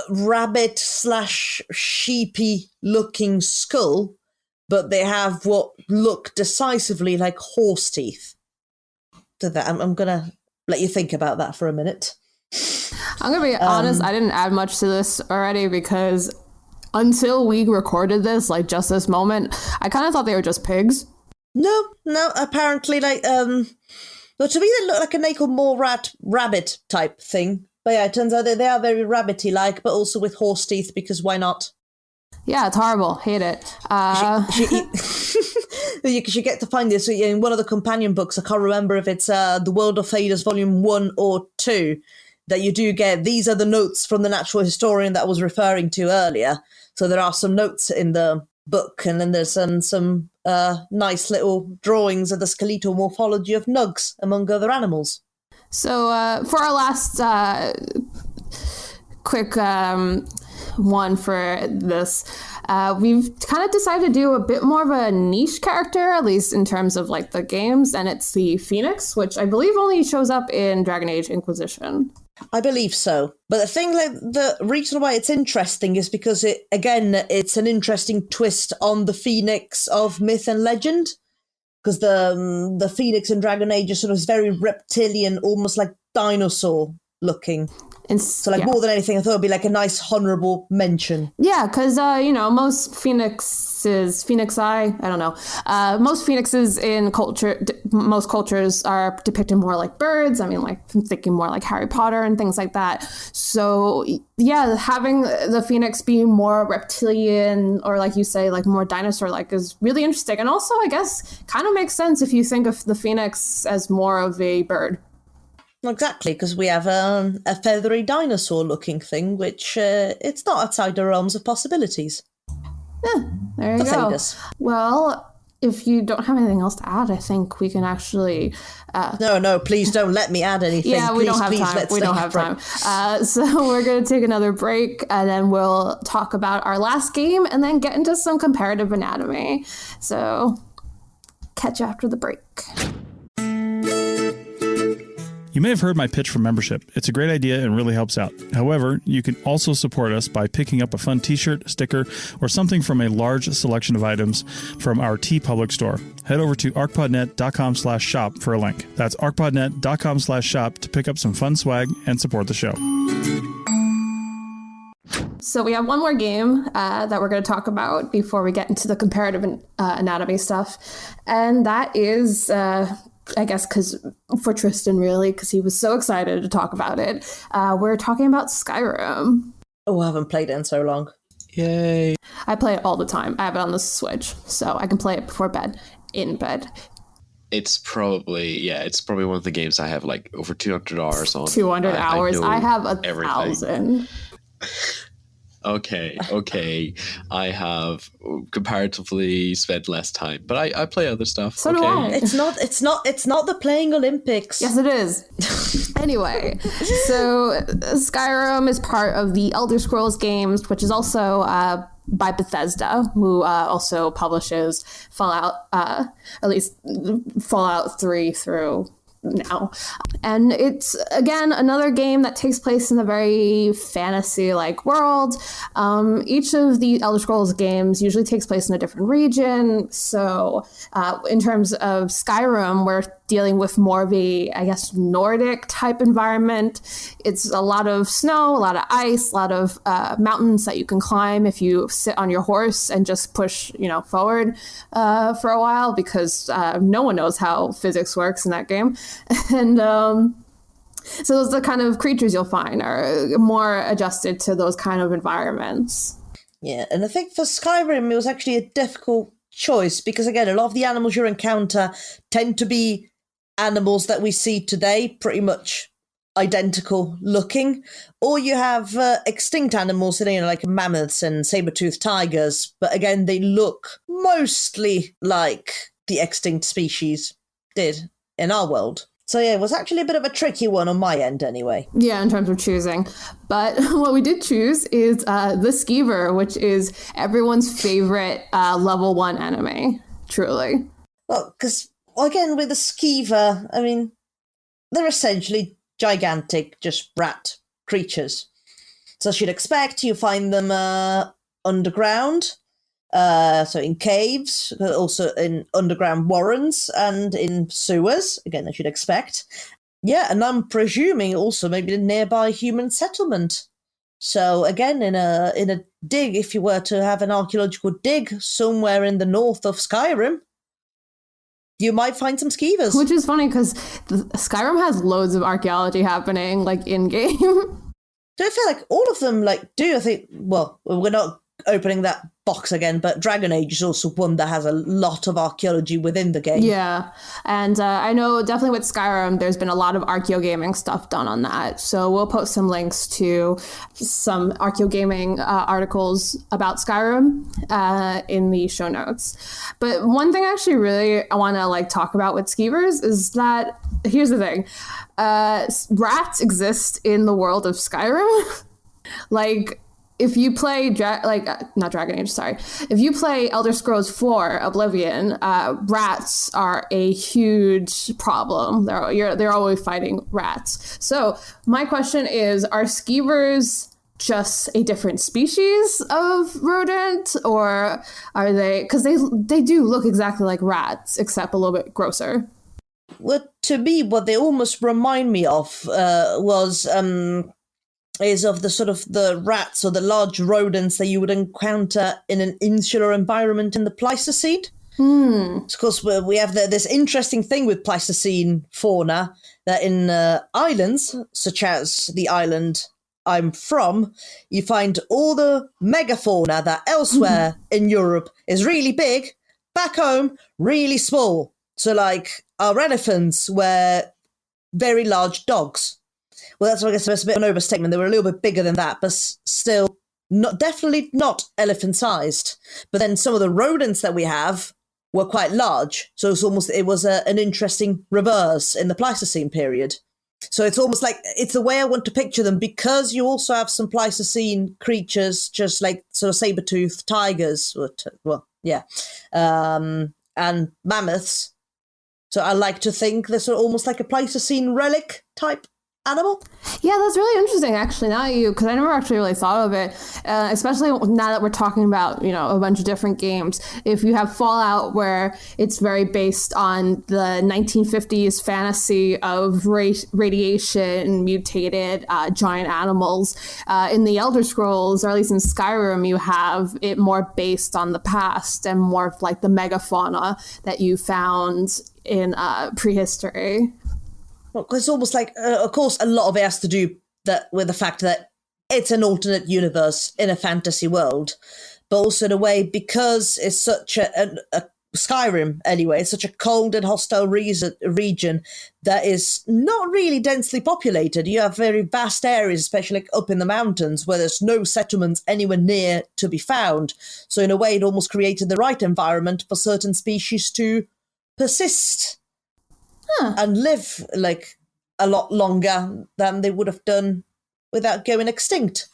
rabbit/sheepy-looking skull, but they have what look decisively like horse teeth. So that I'm going to let you think about that for a minute. I'm going to be honest, I didn't add much to this already because until we recorded this, like just this moment, I kind of thought they were just pigs. No, apparently, like, but to me they look like a naked mole rat rabbit type thing. But yeah, it turns out that they are very rabbity-like, but also with horse teeth, because why not? Yeah, it's horrible. Hate it. You get to find this in one of the companion books. I can't remember if it's The World of Thaddeus Volume 1 or 2, that you do get. These are the notes from the natural historian that I was referring to earlier. So there are some notes in the book, and then there's some nice little drawings of the skeletal morphology of nugs, among other animals. So for our last quick one for this, we've kind of decided to do a bit more of a niche character, at least in terms of like the games, and it's the Phoenix, which I believe only shows up in Dragon Age Inquisition. I believe so. But the reason why it's interesting is because it's an interesting twist on the Phoenix of myth and legend. Because the Phoenix in Dragon Age is sort of very reptilian, almost like dinosaur looking. So more than anything, I thought it would be like a nice honorable mention. Yeah, because, most most phoenixes in most cultures are depicted more like birds. I mean, like, I'm thinking more like Harry Potter and things like that. So, yeah, having the phoenix be more reptilian, or like you say, like more dinosaur-like, is really interesting. And also, I guess, kind of makes sense if you think of the phoenix as more of a bird. Exactly, because we have a feathery dinosaur-looking thing, which it's not outside the realms of possibilities. Yeah, there you go. Well, if you don't have anything else to add, I think we can actually... No, please don't let me add anything. Yeah, we don't have time. We don't have time. So we're going to take another break, and then we'll talk about our last game, and then get into some comparative anatomy. So catch you after the break. You may have heard my pitch for membership. It's a great idea and really helps out. However, you can also support us by picking up a fun t-shirt, sticker, or something from a large selection of items from our TeePublic store. Head over to arcpodnet.com/shop for a link. That's arcpodnet.com/shop to pick up some fun swag and support the show. So we have one more game that we're going to talk about before we get into the comparative anatomy stuff. And that is... I guess for Tristan, really, because he was so excited to talk about it. We're talking about Skyrim. Oh, I haven't played it in so long. Yay. I play it all the time. I have it on the Switch, so I can play it before bed, in bed. It's probably one of the games I have like over 200 hours on. 200 hours. I have 1,000. Okay. I have comparatively spent less time, but I play other stuff. So do I. It's not the playing Olympics. Yes, it is. Anyway, so Skyrim is part of the Elder Scrolls games, which is also by Bethesda, who also publishes Fallout, at least Fallout 3 through now. And it's, again, another game that takes place in a very fantasy-like world. Each of the Elder Scrolls games usually takes place in a different region. So in terms of Skyrim, we're dealing with more of a, I guess, Nordic type environment. It's a lot of snow, a lot of ice, a lot of mountains that you can climb if you sit on your horse and just push, forward for a while, because no one knows how physics works in that game. And so those are the kind of creatures you'll find are more adjusted to those kind of environments. Yeah, and I think for Skyrim, it was actually a difficult choice because, again, a lot of the animals you encounter tend to be animals that we see today, pretty much identical looking, or you have extinct animals, like mammoths and saber-toothed tigers, but again, they look mostly like the extinct species did in our world. So yeah, it was actually a bit of a tricky one on my end anyway. Yeah, in terms of choosing. But what we did choose is the Skeever, which is everyone's favorite level 1 enemy, truly. Well, because, again, with the Skeever, I mean, they're essentially gigantic, just rat creatures. So as you'd expect, you find them underground, so in caves, also in underground warrens and in sewers, again, as you'd expect. Yeah, and I'm presuming also maybe a nearby human settlement. So again, in a dig, if you were to have an archaeological dig somewhere in the north of Skyrim, you might find some skeevers. Which is funny because Skyrim has loads of archaeology happening, like in game. So I feel like all of them do. I think. Well, we're not opening that box again, but Dragon Age is also one that has a lot of archaeology within the game. Yeah, and I know definitely with Skyrim, there's been a lot of archaeogaming stuff done on that. So we'll post some links to some archaeogaming articles about Skyrim in the show notes. But one thing actually really I want to talk about with skeevers is that, here's the thing, rats exist in the world of Skyrim. If you play not Dragon Age, sorry. If you play Elder Scrolls 4 Oblivion, rats are a huge problem. They're always fighting rats. So my question is, are skeevers just a different species of rodent, or are they? Because they do look exactly like rats, except a little bit grosser. Well, to me, what they almost remind me of is of the sort of the rats or the large rodents that you would encounter in an insular environment in the Pleistocene. Of course, we have this interesting thing with Pleistocene fauna that in islands, such as the island I'm from, you find all the megafauna that elsewhere in Europe is really big, back home, really small. So our elephants were very large dogs. Well, that's, I guess, a bit of an overstatement. They were a little bit bigger than that, but still definitely not elephant-sized. But then some of the rodents that we have were quite large. So it was an interesting reverse in the Pleistocene period. So it's almost like it's the way I want to picture them, because you also have some Pleistocene creatures, just like sort of saber-toothed tigers, and mammoths. So I like to think they're sort of almost like a Pleistocene relic type animal. Yeah, that's really interesting, actually, because I never actually really thought of it, especially now that we're talking about, a bunch of different games. If you have Fallout, where it's very based on the 1950s fantasy of radiation, mutated giant animals, in the Elder Scrolls, or at least in Skyrim, you have it more based on the past and more of the megafauna that you found in prehistory. Well, it's almost of course, a lot of it has to do with the fact that it's an alternate universe in a fantasy world, but also the way, because it's such a Skyrim anyway, it's such a cold and hostile region that is not really densely populated. You have very vast areas, especially up in the mountains, where there's no settlements anywhere near to be found. So in a way, it almost created the right environment for certain species to persist. And live a lot longer than they would have done without going extinct.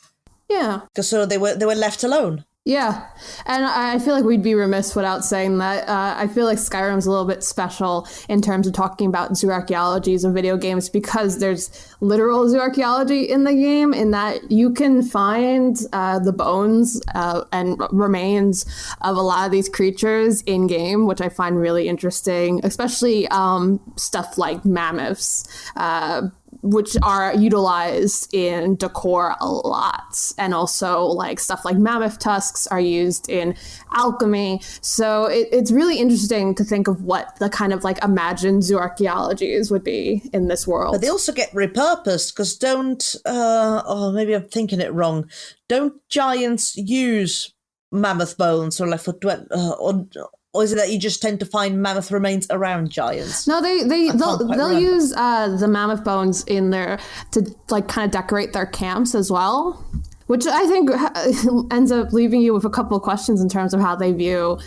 Yeah, because they were left alone. Yeah, and I feel like we'd be remiss without saying that. I feel like Skyrim's a little bit special in terms of talking about zooarchaeologies of video games, because there's literal zooarchaeology in the game, in that you can find the bones and remains of a lot of these creatures in game, which I find really interesting, especially stuff like mammoths, which are utilized in decor a lot. And also stuff like mammoth tusks are used in alchemy. So it's really interesting to think of what the kind of imagined zooarchaeologies would be in this world. But they also get repurposed, because maybe I'm thinking it wrong. Don't giants use mammoth bones or is it that you just tend to find mammoth remains around giants? No, they'll use the mammoth bones in there to kind of decorate their camps as well, which I think ends up leaving you with a couple of questions in terms of how they view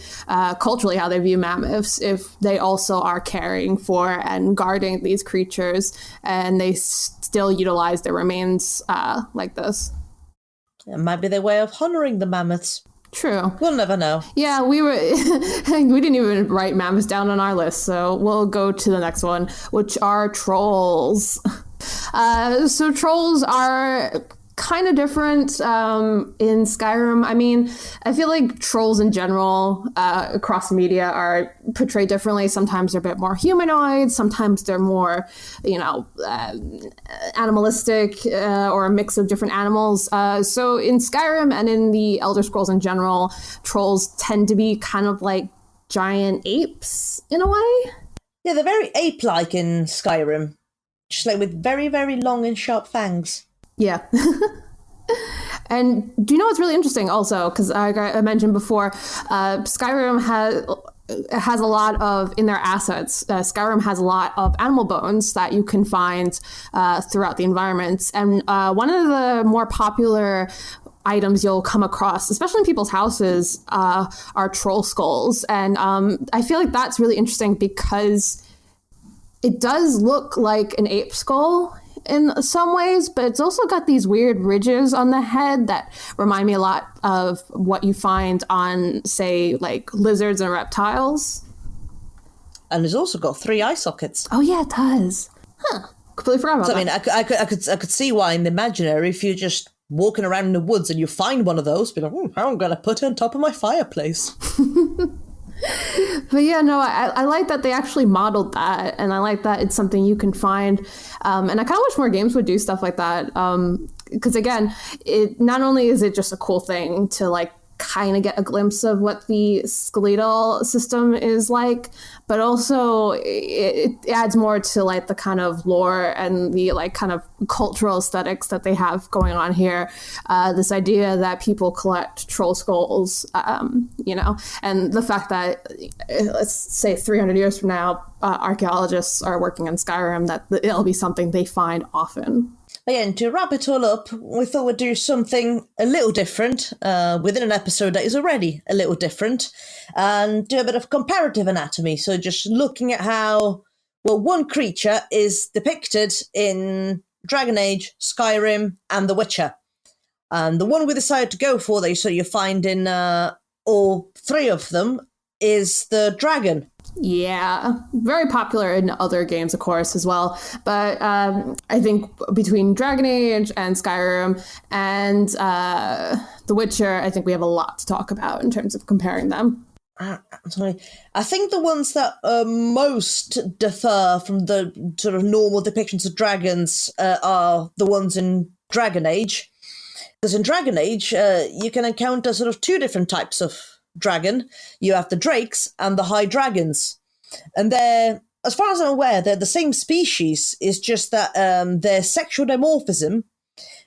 culturally, how they view mammoths, if they also are caring for and guarding these creatures, and they still utilize their remains like this. It might be their way of honoring the mammoths. True. We'll never know. Yeah, we didn't even write mammoths down on our list, so we'll go to the next one, which are trolls. So trolls are kind of different in Skyrim. I mean, I feel like trolls in general across media are portrayed differently. Sometimes they're a bit more humanoid. Sometimes they're more, animalistic or a mix of different animals. So in Skyrim and in the Elder Scrolls in general, trolls tend to be kind of like giant apes in a way. Yeah, they're very ape-like in Skyrim. Just like with very, very long and sharp fangs. Yeah. And do you know what's really interesting also? Because I mentioned before, Skyrim has a lot of, in their assets, Skyrim has a lot of animal bones that you can find throughout the environments. And one of the more popular items you'll come across, especially in people's houses, are troll skulls. And I feel like that's really interesting because it does look like an ape skull in some ways, but it's also got these weird ridges on the head that remind me a lot of what you find on, say, like lizards and reptiles. And it's also got 3 eye sockets. Oh yeah, it does. Huh. Completely forgot about So, that. I mean, I could see why in the imaginary, if you're just walking around in the woods and you find one of those, be like, how am I going to put it on top of my fireplace? But yeah, no, I like that they actually modeled that, and I like that it's something you can find. And I kind of wish more games would do stuff like that. Because again, it not only is it just a cool thing to like kind of get a glimpse of what the skeletal system is like, but also it adds more to like the kind of lore and the like kind of cultural aesthetics that they have going on here. This idea that people collect troll skulls, you know, and the fact that let's say 300 years from now, archaeologists are working on Skyrim, that it'll be something they find often. Again, to wrap it all up, we thought we'd do something a little different within an episode that is already a little different, and do a bit of comparative anatomy. So just looking at how, well, one creature is depicted in Dragon Age, Skyrim, and The Witcher. And the one we decided to go for, that you find in all 3 of them, is the dragon. Yeah, very popular in other games, of course, as well. But I think between Dragon Age and Skyrim and The Witcher, I think we have a lot to talk about in terms of comparing them. Sorry. I think the ones that most differ from the sort of normal depictions of dragons are the ones in Dragon Age. Because in Dragon Age, you can encounter sort of 2 different types of dragon. You have the drakes and the high dragons, and they're, as far as I'm aware, they're the same species. It's just that their sexual dimorphism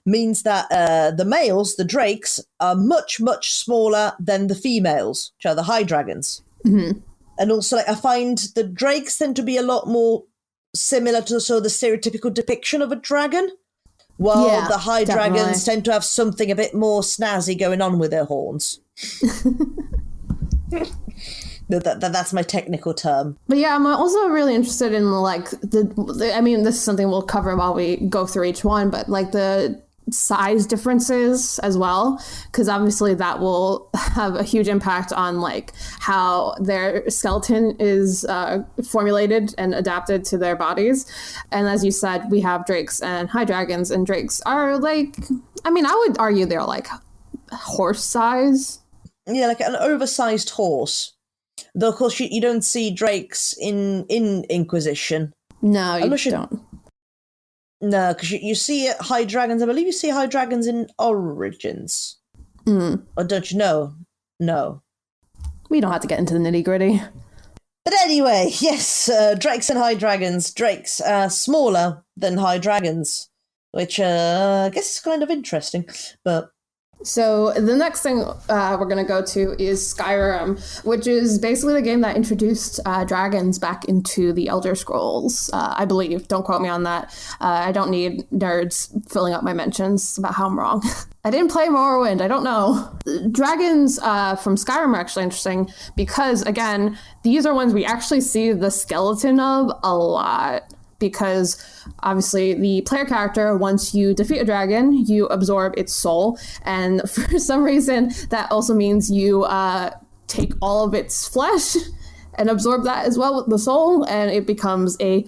means that the males, the drakes, are much, much smaller than the females, which are the high dragons. Mm-hmm. And also, like, I find the drakes tend to be a lot more similar to the stereotypical depiction of a dragon, while the high dragons tend to have something a bit more snazzy going on with their horns. That's my technical term. But yeah, I'm also really interested in like I mean, this is something we'll cover while we go through each one, but like the size differences as well, because obviously that will have a huge impact on like how their skeleton is formulated and adapted to their bodies. And as you said, we have drakes and high dragons, and drakes are like, I mean, I would argue they're like horse size. Yeah, like an oversized horse. Though, of course, you don't see drakes in Inquisition. No, you don't. No, because you see high dragons. I believe you see high dragons in Origins. Mm. Or don't you know? No. We don't have to get into the nitty-gritty. But anyway, yes, drakes and high dragons. Drakes are smaller than high dragons, which I guess is kind of interesting, but... So the next thing we're going to go to is Skyrim, which is basically the game that introduced dragons back into the Elder Scrolls, I believe. Don't quote me on that. I don't need nerds filling up my mentions about how I'm wrong. I didn't play Morrowind. I don't know. Dragons from Skyrim are actually interesting because, again, these are ones we actually see the skeleton of a lot. Because obviously the player character, once you defeat a dragon, you absorb its soul. And for some reason, that also means you take all of its flesh and absorb that as well with the soul. And it becomes a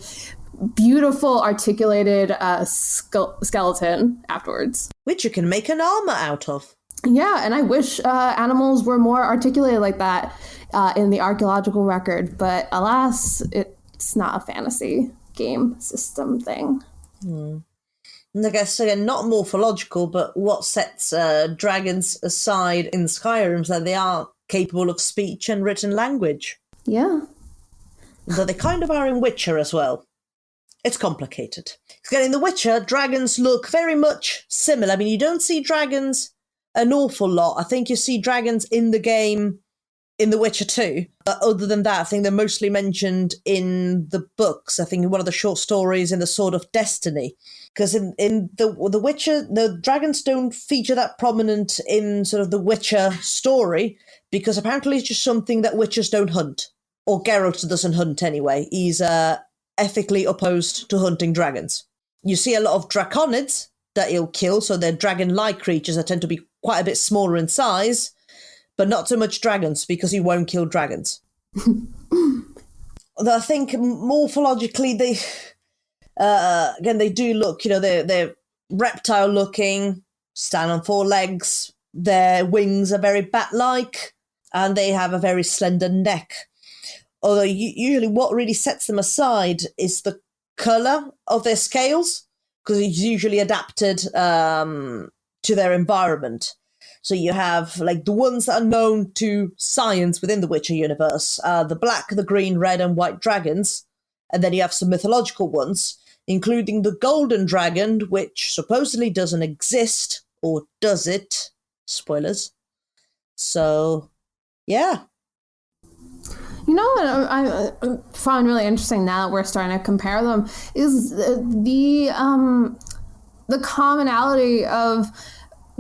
beautiful, articulated skeleton afterwards. Which you can make an armor out of. Yeah, and I wish animals were more articulated like that in the archaeological record. But alas, it's not a fantasy game system thing. And I guess, again, not morphological, but what sets dragons aside in Skyrim is that they are capable of speech and written language. Yeah. Though they kind of are in Witcher as well. It's complicated. Again, in The Witcher, dragons look very much similar. I mean, you don't see dragons an awful lot. I think you see dragons in the game in The Witcher 2. But other than that, I think they're mostly mentioned in the books. I think in one of the short stories in The Sword of Destiny. Because in the Witcher, the dragons don't feature that prominent in sort of the Witcher story, because apparently it's just something that Witchers don't hunt. Or Geralt doesn't hunt anyway. He's ethically opposed to hunting dragons. You see a lot of draconids that he'll kill, so they're dragon-like creatures that tend to be quite a bit smaller in size, but not so much dragons, because he won't kill dragons. Although I think morphologically they... again, they do look, they're reptile-looking, stand on 4 legs, their wings are very bat-like, and they have a very slender neck. Although usually what really sets them aside is the colour of their scales, because it's usually adapted to their environment. So you have like the ones that are known to science within the Witcher universe, the black, the green, red and white dragons, and then you have some mythological ones, including the golden dragon, which supposedly doesn't exist, or does it? Spoilers. So, yeah. You know what I find really interesting now that we're starting to compare them is the commonality of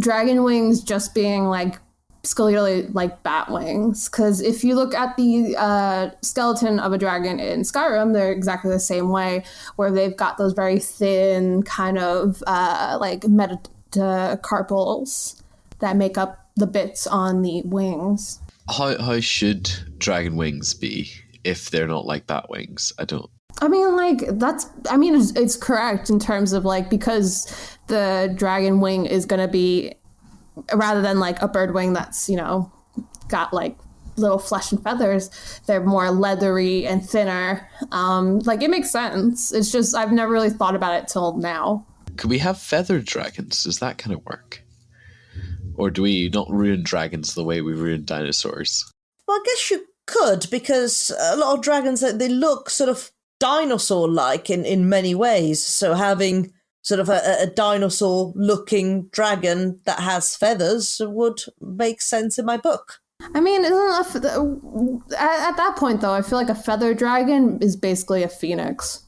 dragon wings just being like skeletally like bat wings. Because if you look at the skeleton of a dragon in Skyrim, they're exactly the same way, where they've got those very thin kind of like metacarpals that make up the bits on the wings. How should dragon wings be if they're not like bat wings? I mean, it's correct in terms of like, because the dragon wing is going to be, rather than like a bird wing that's, got like little flesh and feathers, they're more leathery and thinner. Like it makes sense. It's just, I've never really thought about it till now. Could we have feathered dragons? Does that kind of work? Or do we not ruin dragons the way we ruin dinosaurs? Well, I guess you could, because a lot of dragons, they look sort of dinosaur-like in many ways. So having sort of a dinosaur-looking dragon that has feathers would make sense in my book. I mean, at that point, though, I feel like a feather dragon is basically a phoenix.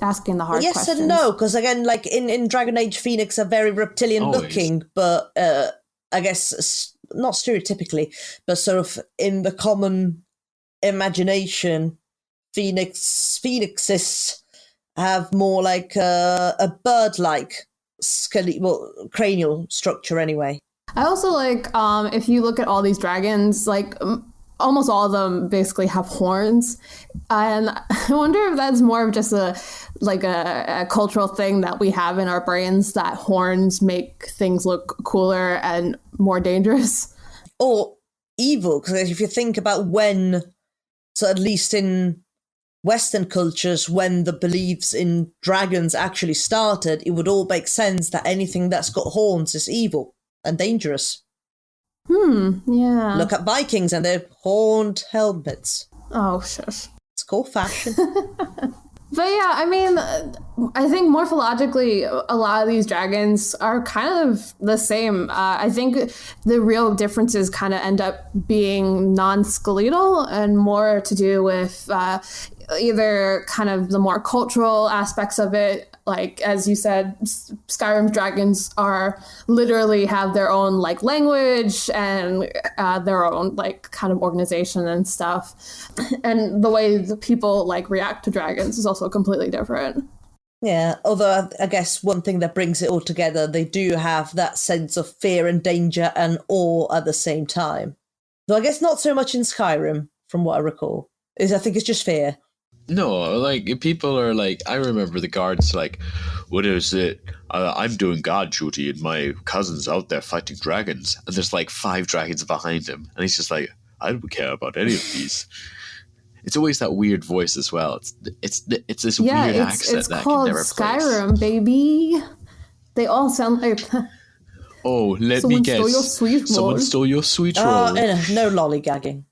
Asking the hard questions. Yes and no, because again, like in Dragon Age, Phoenix are very reptilian-looking, but I guess not stereotypically, but sort of in the common imagination, phoenixes have more like a bird-like cranial structure anyway. I also like, if you look at all these dragons, like almost all of them basically have horns. And I wonder if that's more of just a cultural thing that we have in our brains, that horns make things look cooler and more dangerous. Or evil, because if you think about so at least in Western cultures, when the beliefs in dragons actually started, it would all make sense that anything that's got horns is evil and dangerous. Yeah. Look at Vikings and their horned helmets. Oh, shush. It's called fashion. But yeah, I mean, I think morphologically, a lot of these dragons are kind of the same. I think the real differences kind of end up being non-skeletal and more to do with either kind of the more cultural aspects of it. Like, as you said, Skyrim dragons literally have their own like language and their own like kind of organization and stuff. And the way the people like react to dragons is also completely different. Yeah, although I guess one thing that brings it all together, they do have that sense of fear and danger and awe at the same time. Though I guess not so much in Skyrim, from what I recall. I think it's just fear. No, like, people are like, I remember the guards like, what is it? I'm doing guard duty and my cousin's out there fighting dragons. And there's like 5 dragons behind him. And he's just like, I don't care about any of these. It's always that weird voice as well. It's this weird accent that I can never place. It's called Skyrim, baby. They all sound like... Oh, let me guess. Someone stole your sweet roll. No lollygagging.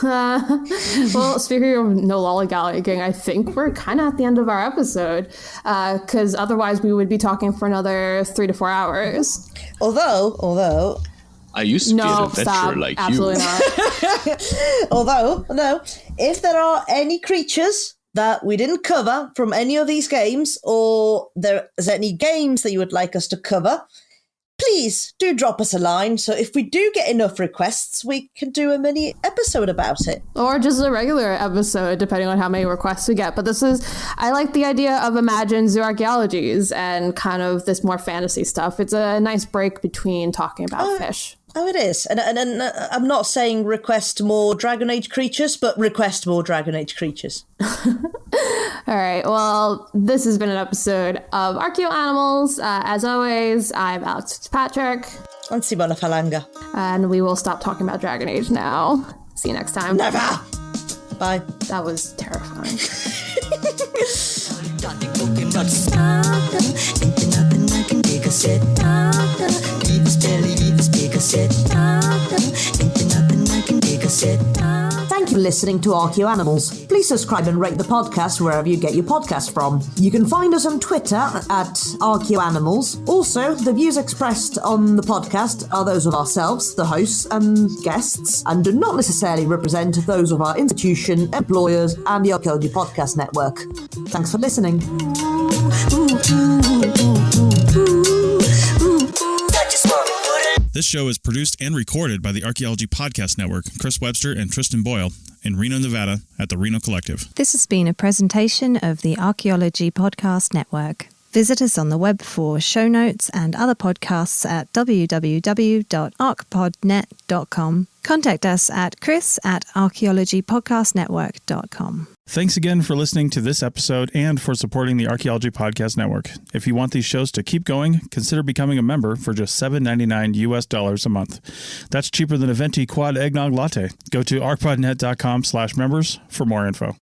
Well, speaking of no lollygagging, I think we're kind of at the end of our episode, because otherwise we would be talking for another 3 to 4 hours. Although I used to be an adventurer like absolutely you. Not. Although, if there are any creatures that we didn't cover from any of these games, or there's any games that you would like us to cover, please do drop us a line. So if we do get enough requests, we can do a mini episode about it. Or just a regular episode, depending on how many requests we get. But I like the idea of Imagine Zooarchaeologies and kind of this more fantasy stuff. It's a nice break between talking about fish. Oh, it is. And I'm not saying request more Dragon Age creatures, but request more Dragon Age creatures. All right. Well, this has been an episode of Archaeoanimals. As always, I'm Alex Fitzpatrick. And Simona Falanga. And we will stop talking about Dragon Age now. See you next time. Never! Bye. That was terrifying. Thank you for listening to Archaeoanimals. Please subscribe and rate the podcast wherever you get your podcast from. You can find us on Twitter at Archaeoanimals. Also, the views expressed on the podcast are those of ourselves, the hosts and guests, and do not necessarily represent those of our institution, employers, and the Archaeology Podcast Network. Thanks for listening. This show is produced and recorded by the Archaeology Podcast Network, Chris Webster and Tristan Boyle, in Reno, Nevada, at the Reno Collective. This has been a presentation of the Archaeology Podcast Network. Visit us on the web for show notes and other podcasts at www.archpodnet.com. Contact us at chris@archaeologypodcastnetwork.com. Thanks again for listening to this episode and for supporting the Archaeology Podcast Network. If you want these shows to keep going, consider becoming a member for just $7.99 US a month. That's cheaper than a venti quad eggnog latte. Go to archpodnet.com/members for more info.